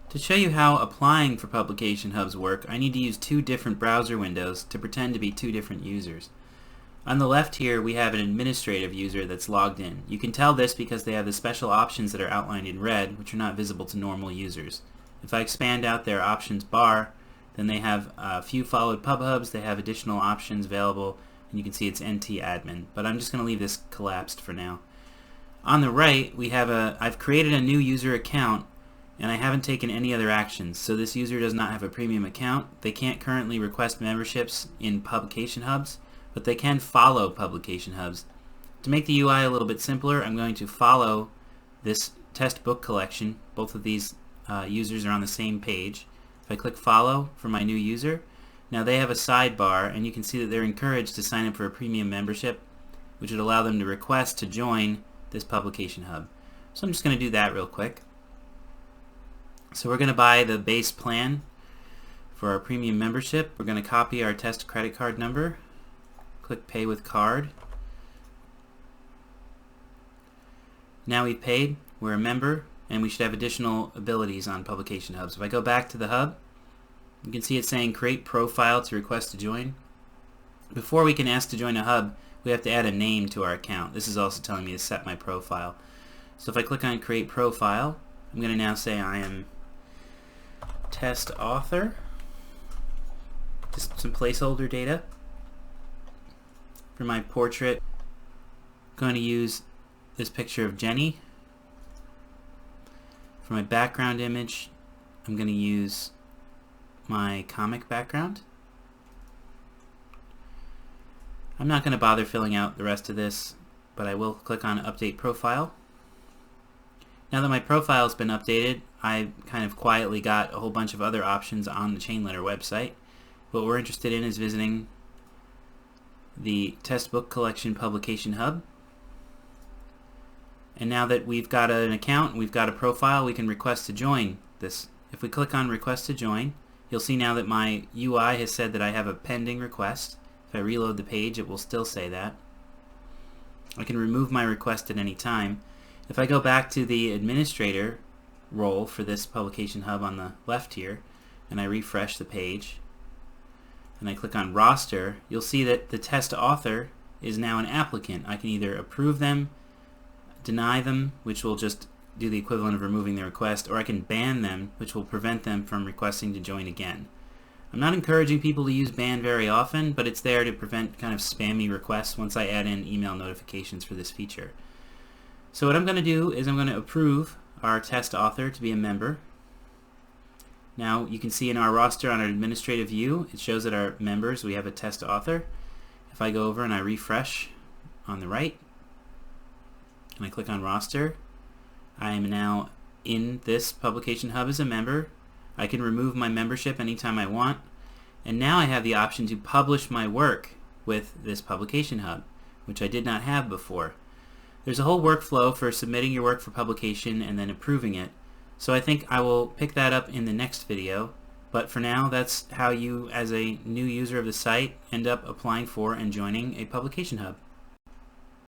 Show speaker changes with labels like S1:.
S1: To show you how applying for publication hubs work, I need to use two different browser windows to pretend to be two different users. On the left here we have an administrative user that's logged in. You can tell this because they have the special options that are outlined in red, which are not visible to normal users. If I expand out their options bar, then they have a few followed PubHubs, they have additional options available, and you can see it's NT admin. But I'm just going to leave this collapsed for now. On the right we have I've created a new user account and I haven't taken any other actions, so this user does not have a premium account. They can't currently request memberships in publication hubs, but they can follow publication hubs. To make the UI a little bit simpler, I'm going to follow this test book collection. Both of these users are on the same page. If I click follow for my new user, now they have a sidebar and you can see that they're encouraged to sign up for a premium membership, which would allow them to request to join this publication hub. So I'm just going to do that real quick. So we're going to buy the base plan for our premium membership. We're going to copy our test credit card number, click pay with card. Now we've paid, we're a member, and we should have additional abilities on publication hubs. If I go back to the hub, you can see it saying create profile to request to join. Before we can ask to join a hub, we have to add a name to our account. This is also telling me to set my profile. So if I click on create profile, I'm going to now say I am test author, just some placeholder data. For my portrait, I'm going to use this picture of Jenny. For my background image, I'm going to use my comic background. I'm not going to bother filling out the rest of this, but I will click on update profile. Now that my profile has been updated, I kind of quietly got a whole bunch of other options on the ChainLetter website. What we're interested in is visiting the test book collection publication hub. And now that we've got an account, we've got a profile, we can request to join this. If we click on request to join, you'll see now that my UI has said that I have a pending request. If I reload the page, it will still say that. I can remove my request at any time. If I go back to the administrator role for this publication hub on the left here, and I refresh the page, and I click on roster, you'll see that the test author is now an applicant. I can either approve them, deny them, which will just do the equivalent of removing the request, or I can ban them, which will prevent them from requesting to join again. I'm not encouraging people to use ban very often, but it's there to prevent kind of spammy requests once I add in email notifications for this feature. So what I'm going to do is I'm going to approve our test author to be a member. Now you can see in our roster on our administrative view, it shows that our members, we have a test author. If I go over and I refresh on the right, and I click on roster, I am now in this publication hub as a member. I can remove my membership anytime I want, and now I have the option to publish my work with this publication hub, which I did not have before. There's a whole workflow for submitting your work for publication and then approving it, so I think I will pick that up in the next video, but for now that's how you, as a new user of the site, end up applying for and joining a publication hub.